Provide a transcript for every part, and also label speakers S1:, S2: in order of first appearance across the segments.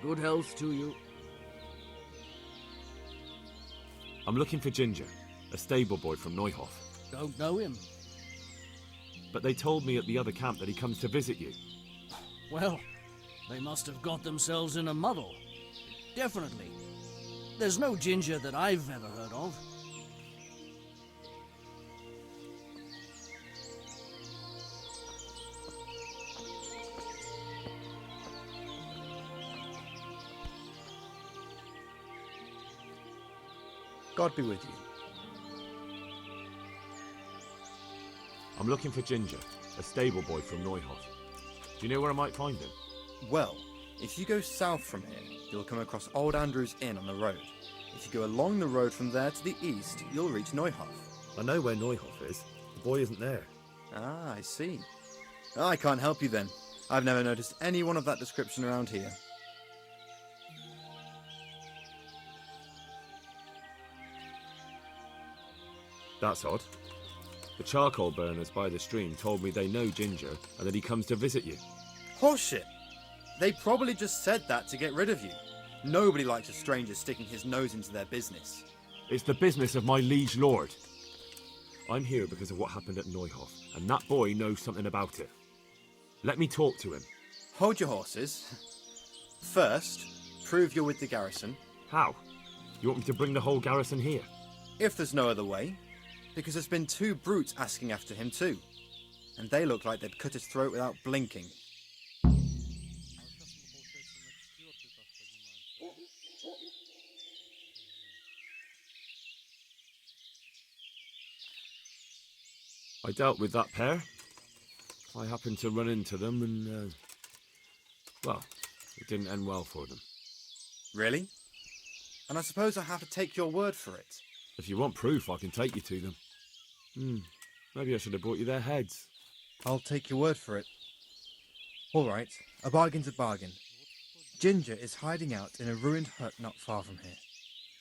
S1: Good health to you.
S2: I'm looking for Ginger, a stable boy from Neuhof.
S1: Don't know him.
S2: But they told me at the other camp that he comes to visit you.
S1: Well, they must have got themselves in a muddle. Definitely. There's no Ginger that I've ever heard of.
S3: God be with you.
S2: I'm looking for Ginger, a stable boy from Neuhof. Do you know where I might find him?
S3: Well, if you go south from here, you'll come across Old Andrew's Inn on the road. If you go along the road from there to the east, you'll reach Neuhof.
S2: I know where Neuhof is. The boy isn't there.
S3: Ah, I see. I can't help you then. I've never noticed anyone of that description around here.
S2: That's odd. The charcoal burners by the stream told me they know Ginger and that he comes to visit you.
S3: Horseshit! They probably just said that to get rid of you. Nobody likes a stranger sticking his nose into their business.
S2: It's the business of my liege lord. I'm here because of what happened at Neuhof, and that boy knows something about it. Let me talk to him.
S3: Hold your horses. First, prove you're with the garrison.
S2: How? You want me to bring the whole garrison here?
S3: If there's no other way. Because there's been 2 brutes asking after him too. And they look like they'd cut his throat without blinking.
S2: I dealt with that pair. I happened to run into them and, well, it didn't end well for them.
S3: Really? And I suppose I have to take your word for it.
S2: If you want proof, I can take you to them. Maybe I should have brought you their heads.
S3: I'll take your word for it. All right, a bargain's a bargain. Ginger is hiding out in a ruined hut not far from here.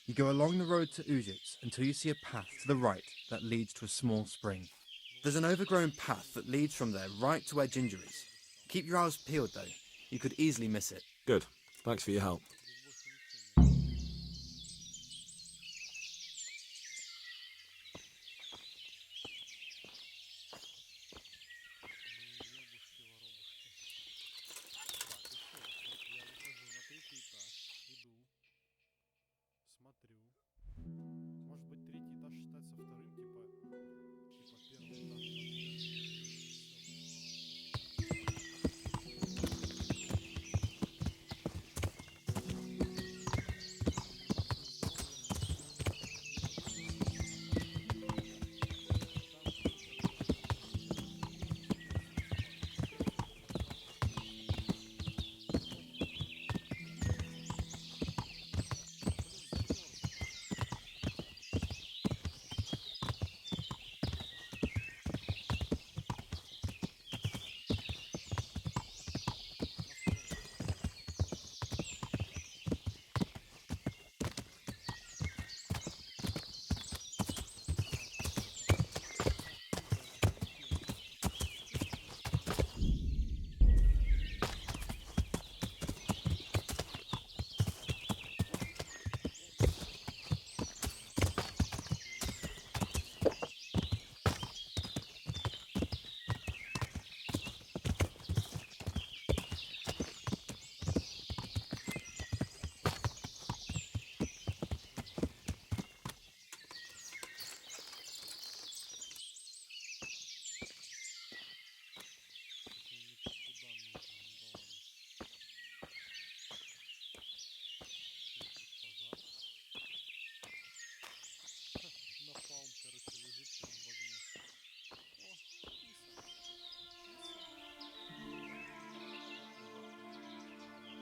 S3: You go along the road to Ujits until you see a path to the right that leads to a small spring. There's an overgrown path that leads from there right to where Ginger is. Keep your eyes peeled though. You could easily miss it.
S2: Good. Thanks for your help.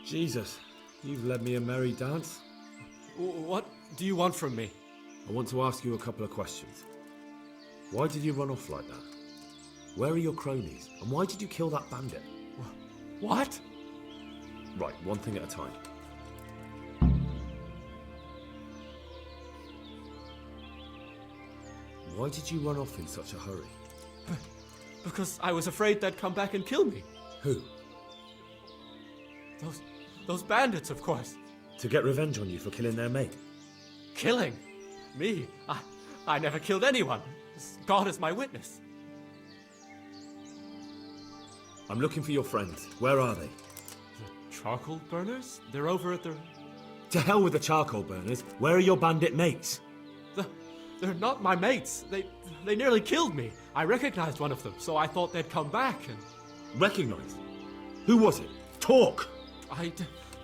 S2: Jesus, you've led me a merry dance.
S4: What do you want from me?
S2: I want to ask you a couple of questions. Why did you run off like that? Where are your cronies? And why did you kill that bandit?
S4: What?
S2: Right, one thing at a time. Why did you run off in such a hurry?
S4: Because I was afraid they'd come back and kill me.
S2: Who?
S4: Those bandits, of course.
S2: To get revenge on you for killing their mate.
S4: Killing? Me? I never killed anyone. God is my witness.
S2: I'm looking for your friends. Where are they?
S4: The charcoal burners? They're over at the...
S2: To hell with the charcoal burners. Where are your bandit mates?
S4: They're not my mates. They nearly killed me. I recognized one of them, so I thought they'd come back and...
S2: Recognize? Who was it? Talk!
S4: I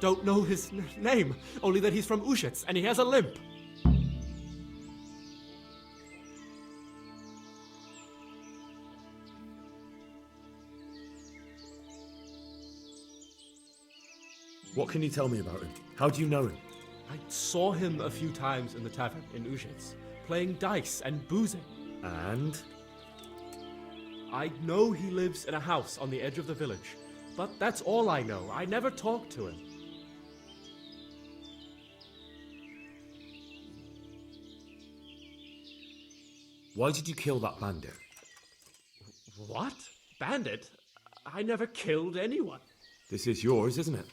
S4: don't know his name, only that he's from Ushets and he has a limp.
S2: What can you tell me about him? How do you know him?
S4: I saw him a few times in the tavern in Ushets, playing dice and boozing.
S2: And?
S4: I know he lives in a house on the edge of the village, but that's all I know. I never talked to him.
S2: Why did you kill that bandit?
S4: What? Bandit? I never killed anyone.
S2: This is yours, isn't it?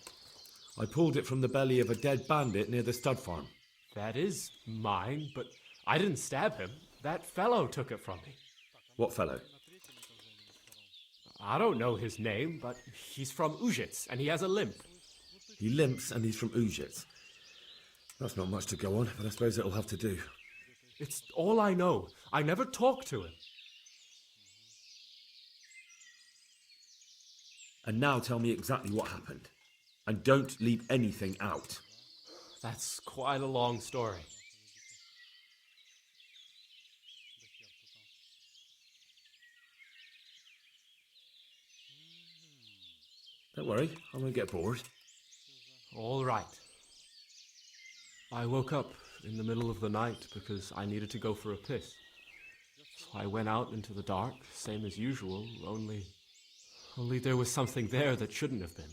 S2: I pulled it from the belly of a dead bandit near the stud farm.
S4: That is mine, but I didn't stab him. That fellow took it from me.
S2: What fellow?
S4: I don't know his name, but he's from Ushets and he has a limp.
S2: He limps and he's from Ushets. That's not much to go on, but I suppose it'll have to do.
S4: It's all I know. I never talked to him.
S2: And now tell me exactly what happened. And don't leave anything out.
S4: That's quite a long story.
S2: Don't worry, I won't get bored.
S4: All right. I woke up in the middle of the night because I needed to go for a piss. So I went out into the dark, same as usual, only there was something there that shouldn't have been.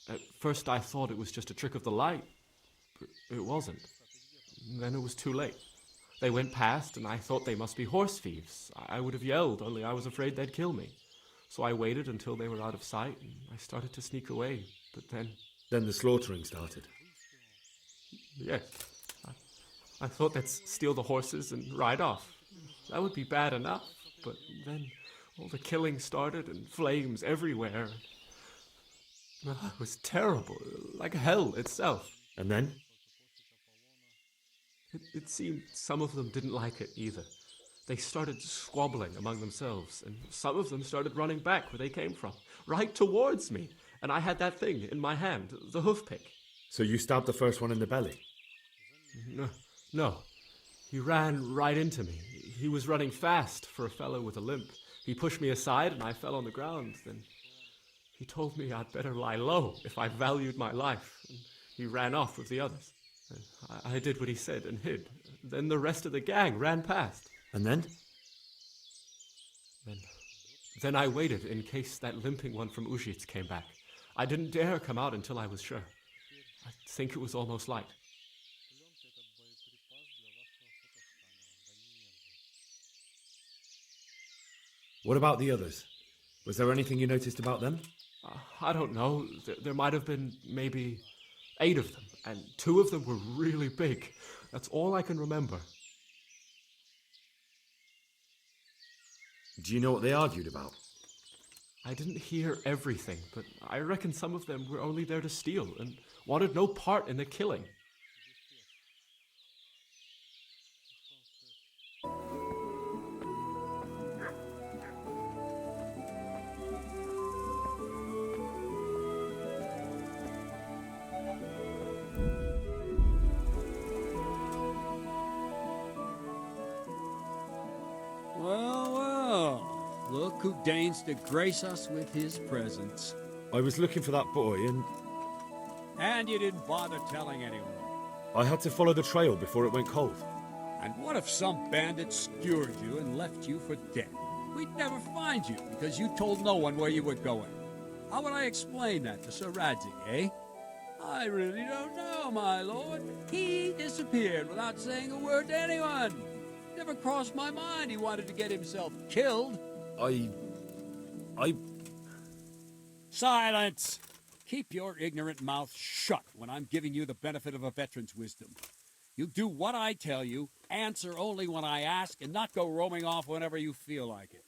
S4: At first I thought it was just a trick of the light, but it wasn't. Then it was too late. They went past and I thought they must be horse thieves. I would have yelled, only I was afraid they'd kill me. So I waited until they were out of sight and I started to sneak away, but then...
S2: Then the slaughtering started.
S4: Yes. I thought they'd steal the horses and ride off. That would be bad enough, but then all the killing started and flames everywhere. It was terrible, like hell itself.
S2: And then?
S4: It seemed some of them didn't like it either. They started squabbling among themselves, and some of them started running back where they came from, right towards me. And I had that thing in my hand, the hoof pick.
S2: So you stabbed the first one in the belly?
S4: No. He ran right into me. He was running fast for a fellow with a limp. He pushed me aside and I fell on the ground. Then he told me I'd better lie low if I valued my life. And he ran off with the others. I did what he said and hid. Then the rest of the gang ran past.
S2: And then?
S4: Then I waited in case that limping one from Ushets came back. I didn't dare come out until I was sure. I think it was almost light.
S2: What about the others? Was there anything you noticed about them?
S4: I don't know. There might have been maybe 8 of them, and 2 of them were really big. That's all I can remember.
S2: Do you know what they argued about?
S4: I didn't hear everything, but I reckon some of them were only there to steal and wanted no part in the killing.
S5: Well, look who deigns to grace us with his presence.
S2: I was looking for that boy and...
S5: And you didn't bother telling anyone.
S2: I had to follow the trail before it went cold.
S5: And what if some bandit skewered you and left you for dead? We'd never find you because you told no one where you were going. How would I explain that to Sir Radzik, eh? I really don't know, my lord. He disappeared without saying a word to anyone. Never crossed my mind he wanted to get himself killed.
S2: I...
S6: Silence!
S5: Keep your ignorant mouth shut when I'm giving you the benefit of a veteran's wisdom. You do what I tell you, answer only when I ask, and not go roaming off whenever you feel like it.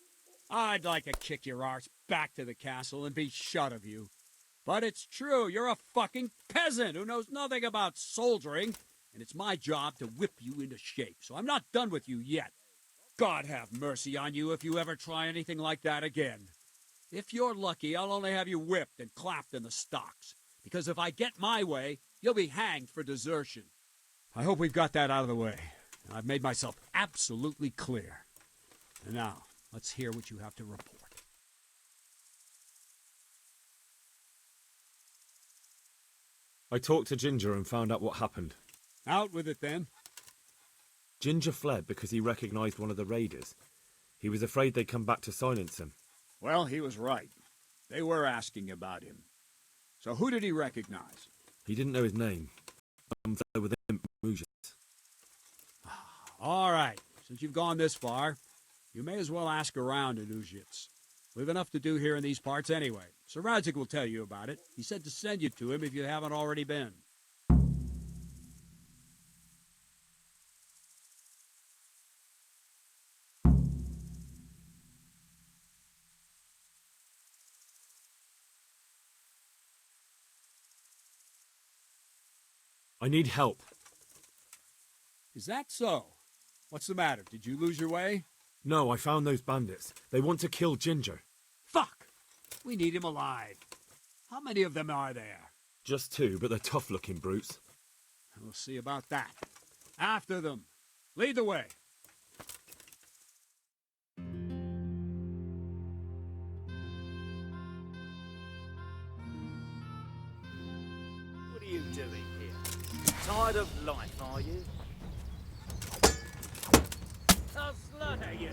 S5: I'd like to kick your arse back to the castle and be shut of you. But it's true, you're a fucking peasant who knows nothing about soldiering, and it's my job to whip you into shape, so I'm not done with you yet. God have mercy on you if you ever try anything like that again. If you're lucky, I'll only have you whipped and clapped in the stocks, because if I get my way, you'll be hanged for desertion. I hope we've got that out of the way, and I've made myself absolutely clear. And now, let's hear what you have to report.
S2: I talked to Ginger and found out what happened.
S5: Out with it, then.
S2: Ginger fled because he recognized one of the raiders. He was afraid they'd come back to silence him.
S5: Well, he was right. They were asking about him. So who did he recognize?
S2: He didn't know his name. Some fellow with imp illusions.
S5: All right. Since you've gone this far, you may as well ask around in Uzhitz. We've enough to do here in these parts anyway. Sir Radzik will tell you about it. He said to send you to him if you haven't already been.
S2: I need help.
S5: Is that so? What's the matter? Did you lose your way?
S2: No, I found those bandits. They want to kill Ginger.
S5: Fuck! We need him alive. How many of them are there?
S2: Just 2, but they're tough-looking brutes.
S5: We'll see about that. After them. Lead the way.
S6: What are you doing here? Tired of life, are you? I'll slaughter you!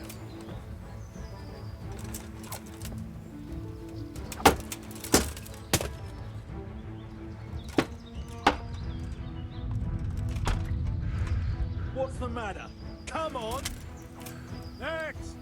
S6: What's the matter? Come on!
S5: Next!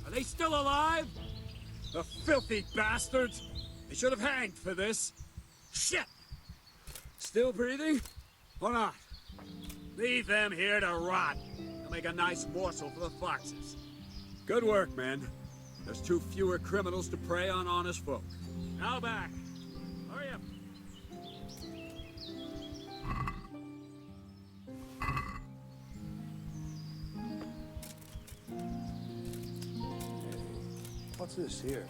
S5: Are they still alive? The filthy bastards! They should have hanged for this. Shit! Still breathing? Or not? Leave them here to rot. They'll make a nice morsel for the foxes. Good work, men. There's 2 fewer criminals to prey on honest folk. Now back. Hurry up.
S7: What's this here?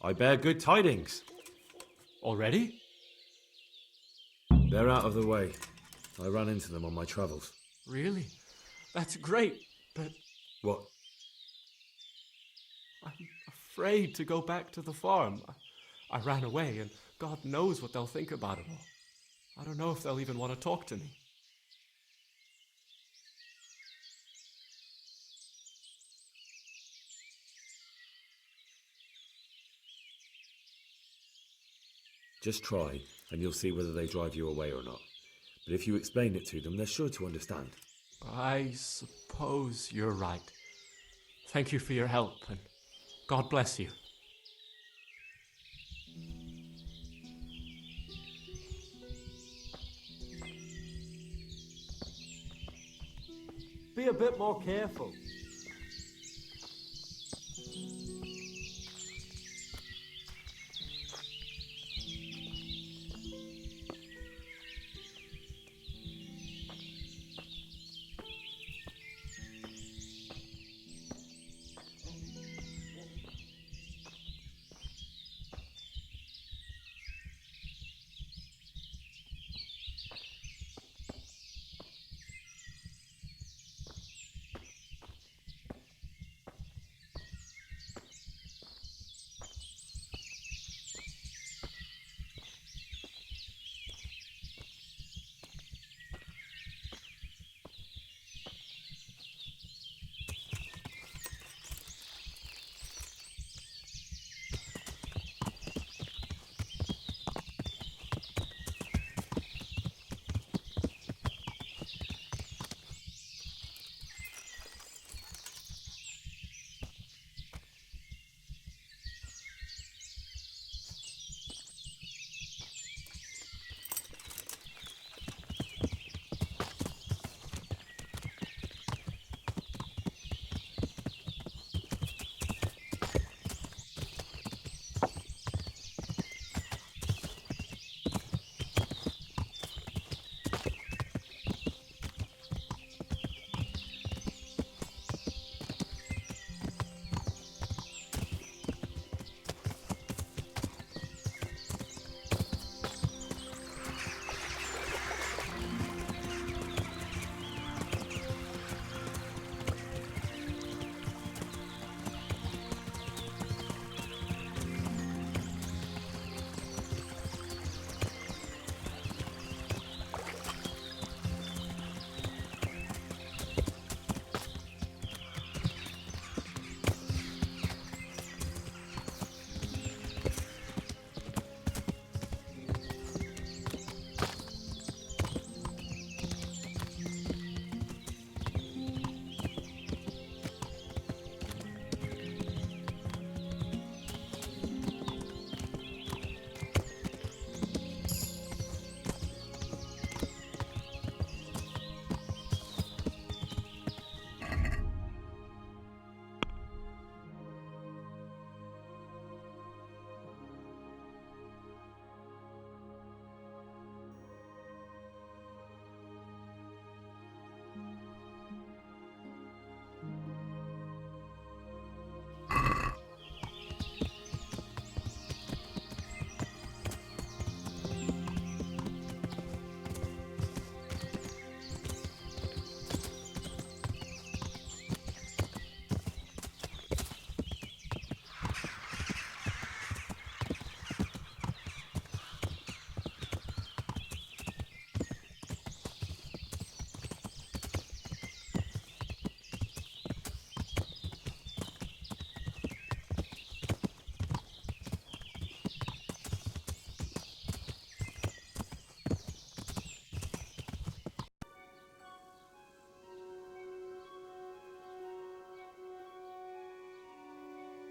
S2: I bear good tidings.
S4: Already?
S2: They're out of the way. I ran into them on my travels.
S4: Really? That's great, but
S2: What?
S4: I'm afraid to go back to the farm. I ran away, and God knows what they'll think about it all. I don't know if they'll even want to talk to me.
S2: Just try, and you'll see whether they drive you away or not. But if you explain it to them, they're sure to understand.
S4: I suppose you're right. Thank you for your help, and God bless you.
S6: Be a bit more careful.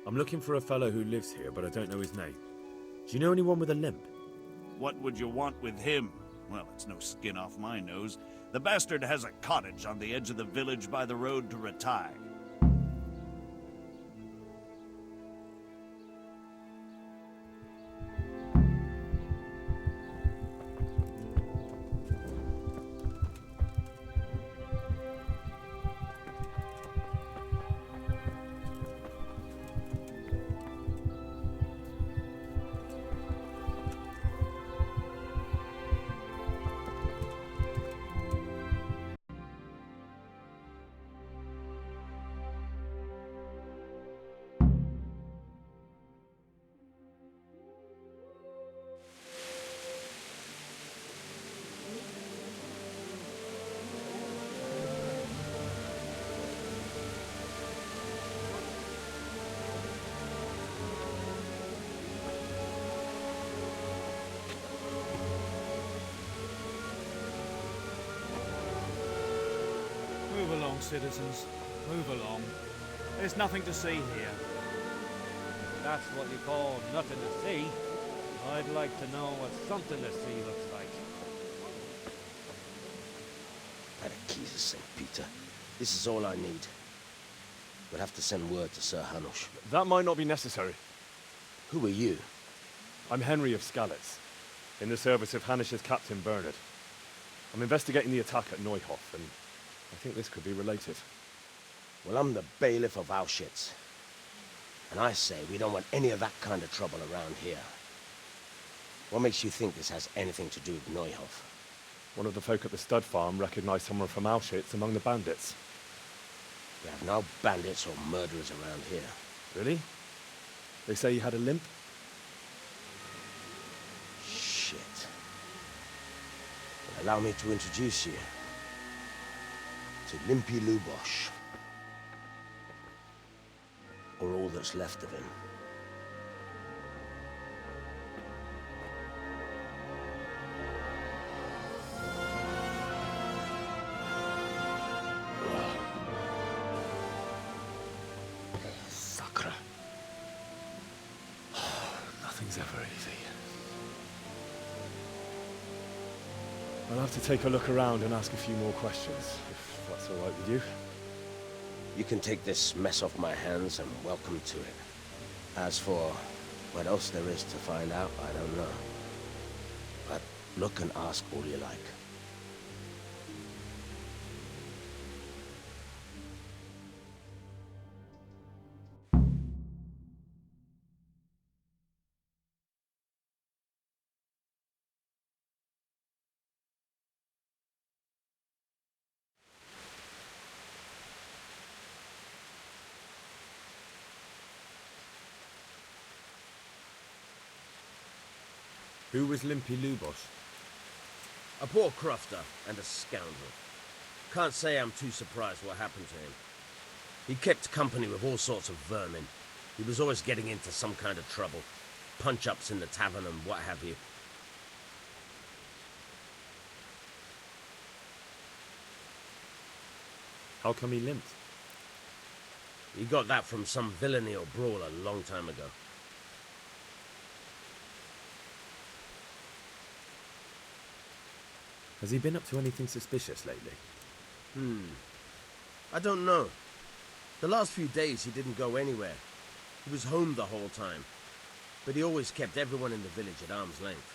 S2: I'm looking for a fellow who lives here, but I don't know his name. Do you know anyone with a limp?
S7: What would you want with him? Well, it's no skin off my nose. The bastard has a cottage on the edge of the village by the road to Ratai.
S1: Move along, citizens. Move along. There's nothing to see here.
S6: That's what you call nothing to see. I'd like to know what something to see looks like.
S8: By the keys of St. Peter. This is all I need. We'll have to send word to Sir Hanush.
S2: That might not be necessary.
S8: Who are you?
S2: I'm Henry of Skalitz, in the service of Hanush's Captain Bernard. I'm investigating the attack at Neuhof, and I think this could be related.
S8: Well, I'm the bailiff of Auschwitz. And I say we don't want any of that kind of trouble around here. What makes you think this has anything to do with Neuhof?
S2: One of the folk at the stud farm recognized someone from Auschwitz among the bandits.
S8: We have no bandits or murderers around here.
S2: Really? They say he had a limp?
S8: Shit. Well, allow me to introduce you to Limpy Lubosh. Or all that's left of him.
S2: Sakra. Nothing's ever easy. I'll have to take a look around and ask a few more questions, if that's all right with you.
S8: You can take this mess off my hands and welcome to it. As for what else there is to find out, I don't know. But look and ask all you like.
S2: Who was Limpy Lubosh?
S8: A poor crofter and a scoundrel. Can't say I'm too surprised what happened to him. He kept company with all sorts of vermin. He was always getting into some kind of trouble. Punch-ups in the tavern and what have you.
S2: How come he limped?
S8: He got that from some villainy or brawl a long time ago.
S2: Has he been up to anything suspicious lately?
S8: I don't know. The last few days he didn't go anywhere. He was home the whole time. But he always kept everyone in the village at arm's length.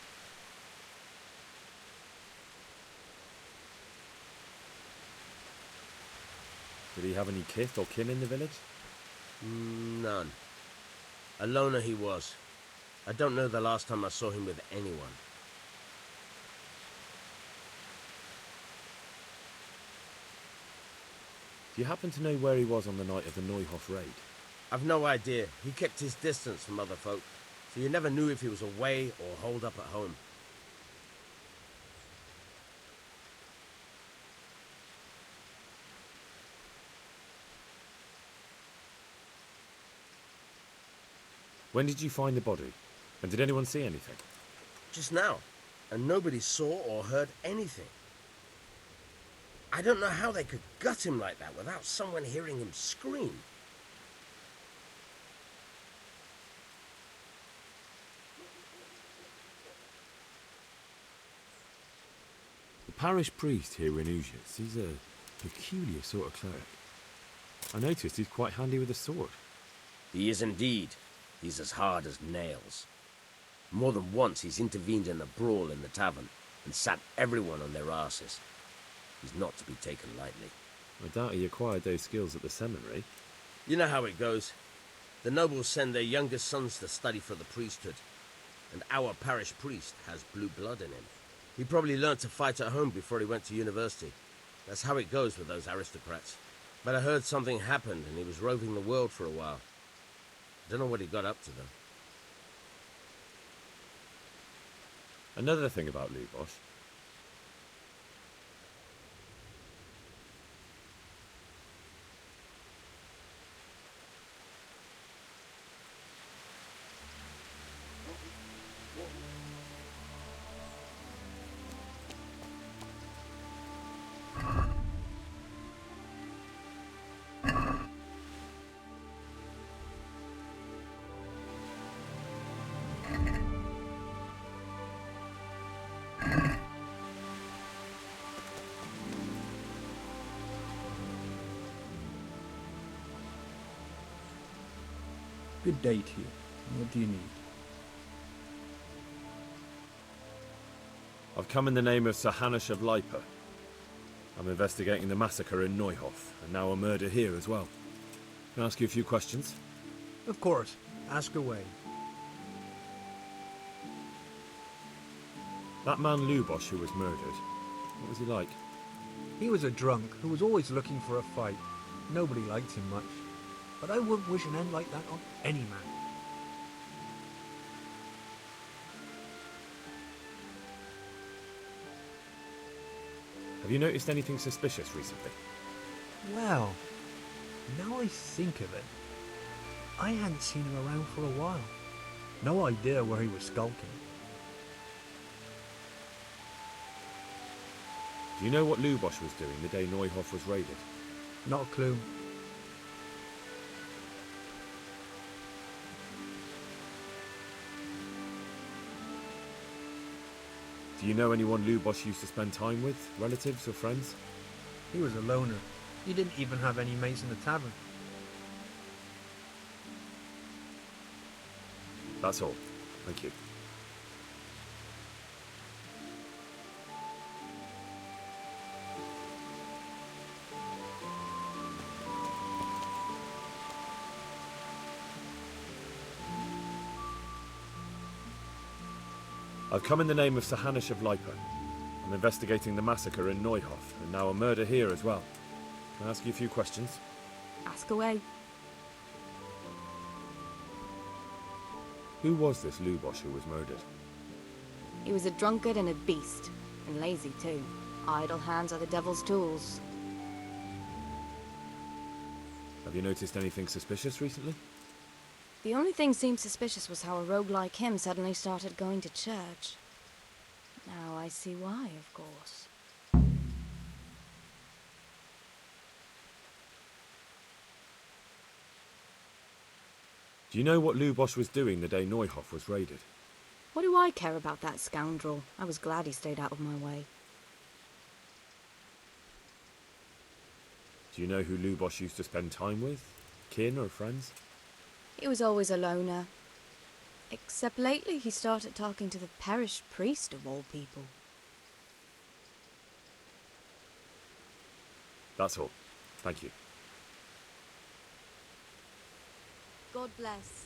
S2: Did he have any kith or kin in the village?
S8: None. A loner he was. I don't know the last time I saw him with anyone.
S2: Do you happen to know where he was on the night of the Neuhof raid?
S8: I've no idea. He kept his distance from other folk, so you never knew if he was away or holed up at home.
S2: When did you find the body? And did anyone see anything?
S8: Just now, and nobody saw or heard anything. I don't know how they could gut him like that without someone hearing him scream.
S2: The parish priest here in Ujits, he's a peculiar sort of cleric. I noticed he's quite handy with a sword.
S8: He is indeed. He's as hard as nails. More than once he's intervened in a brawl in the tavern and sat everyone on their asses. He's not to be taken lightly.
S2: I doubt he acquired those skills at the seminary.
S8: You know how it goes. The nobles send their youngest sons to study for the priesthood, and our parish priest has blue blood in him. He probably learned to fight at home before he went to university. That's how it goes with those aristocrats. But I heard something happened and he was roving the world for a while. Don't know what he got up to, though.
S2: Another thing about Lubosh.
S9: Good day to you. What do you need?
S2: I've come in the name of Sir Hanush of Lipa. I'm investigating the massacre in Neuhof, and now a murder here as well. Can I ask you a few questions?
S9: Of course. Ask away.
S2: That man Lubosh who was murdered, what was he like?
S9: He was a drunk who was always looking for a fight. Nobody liked him much. But I wouldn't wish an end like that on any man.
S2: Have you noticed anything suspicious recently?
S9: Well, now I think of it, I hadn't seen him around for a while. No idea where he was skulking.
S2: Do you know what Lubosh was doing the day Neuhof was raided?
S9: Not a clue.
S2: Do you know anyone Lubosh used to spend time with? Relatives or friends?
S9: He was a loner. He didn't even have any mates in the tavern.
S2: That's all. Thank you. I've come in the name of Sir Hanush of Lipa. I'm investigating the massacre in Neuhof, and now a murder here as well. Can I ask you a few questions?
S10: Ask away.
S2: Who was this Lubosh who was murdered?
S10: He was a drunkard and a beast, and lazy too. Idle hands are the devil's tools.
S2: Have you noticed anything suspicious recently?
S10: The only thing seemed suspicious was how a rogue like him suddenly started going to church. Now I see why, of course.
S2: Do you know what Lubosh was doing the day Neuhof was raided?
S10: What do I care about that scoundrel? I was glad he stayed out of my way.
S2: Do you know who Lubosh used to spend time with? Kin or friends?
S10: He was always a loner. Except lately he started talking to the parish priest of all people.
S2: That's all. Thank you.
S10: God bless.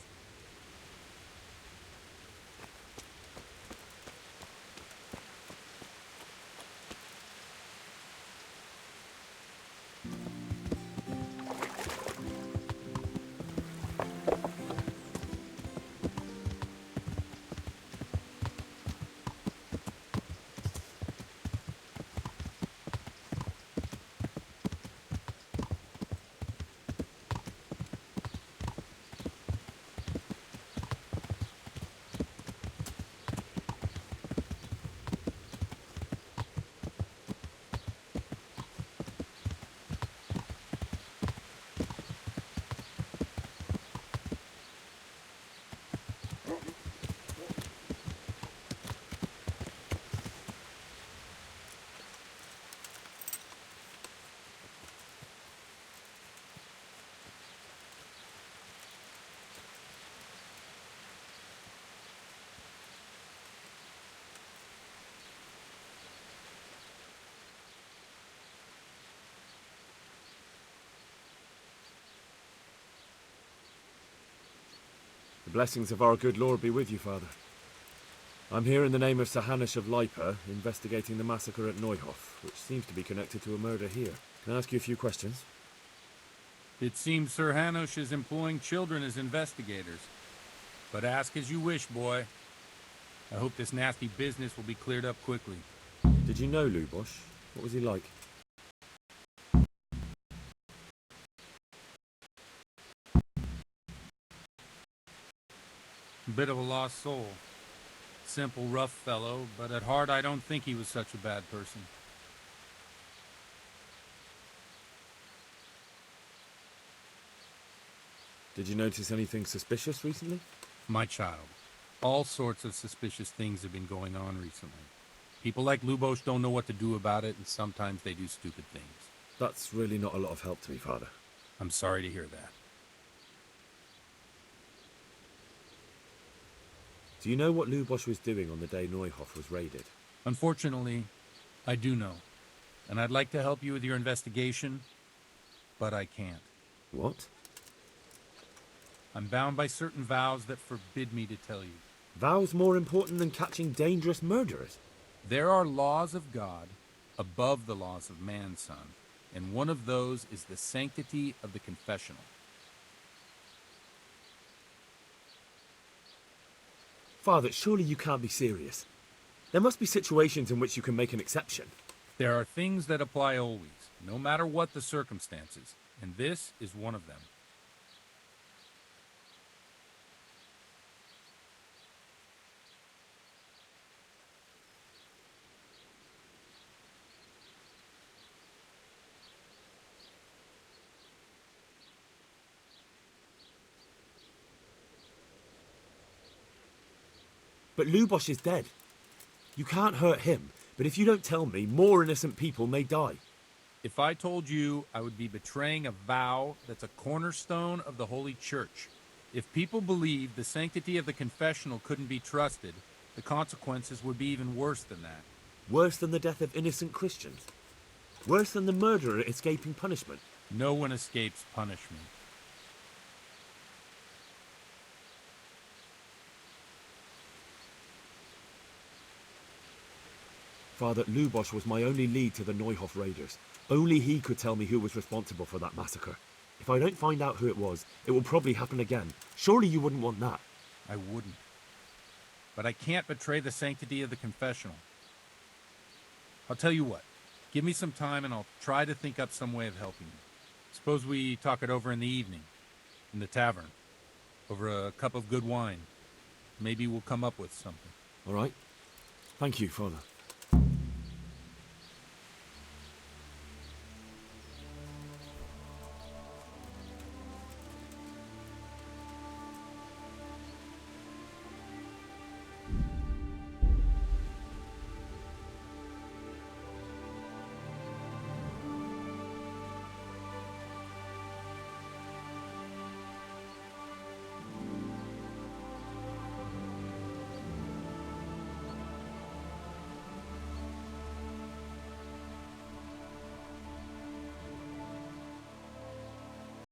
S2: The blessings of our good Lord be with you, Father. I'm here in the name of Sir Hanush of Lipa, investigating the massacre at Neuhof, which seems to be connected to a murder here. Can I ask you a few questions?
S11: It seems Sir Hanush is employing children as investigators. But ask as you wish, boy. I hope this nasty business will be cleared up quickly.
S2: Did you know Lubosh? What was he like?
S11: Bit of a lost soul. Simple, rough fellow, but at heart I don't think he was such a bad person.
S2: Did you notice anything suspicious recently?
S11: My child, all sorts of suspicious things have been going on recently. People like Lubosh don't know what to do about it, and sometimes they do stupid things.
S2: That's really not a lot of help to me, Father.
S11: I'm sorry to hear that.
S2: Do you know what Lubosh was doing on the day Neuhof was raided?
S11: Unfortunately, I do know. And I'd like to help you with your investigation, but I can't.
S2: What?
S11: I'm bound by certain vows that forbid me to tell you.
S2: Vows more important than catching dangerous murderers?
S11: There are laws of God above the laws of man, son, and one of those is the sanctity of the confessional.
S2: Father, surely you can't be serious. There must be situations in which you can make an exception.
S11: There are things that apply always, no matter what the circumstances, and this is one of them.
S2: But Lubosh is dead. You can't hurt him, but if you don't tell me, more innocent people may die.
S11: If I told you, I would be betraying a vow that's a cornerstone of the Holy Church. If people believed the sanctity of the confessional couldn't be trusted, the consequences would be even worse than that.
S2: Worse than the death of innocent Christians? Worse than the murderer escaping punishment?
S11: No one escapes punishment.
S2: Father, Lubosh was my only lead to the Neuhof raiders. Only he could tell me who was responsible for that massacre. If I don't find out who it was, it will probably happen again. Surely you wouldn't want that.
S11: I wouldn't. But I can't betray the sanctity of the confessional. I'll tell you what. Give me some time and I'll try to think up some way of helping you. Suppose we talk it over in the evening, in the tavern, over a cup of good wine. Maybe we'll come up with something.
S2: All right. Thank you, Father.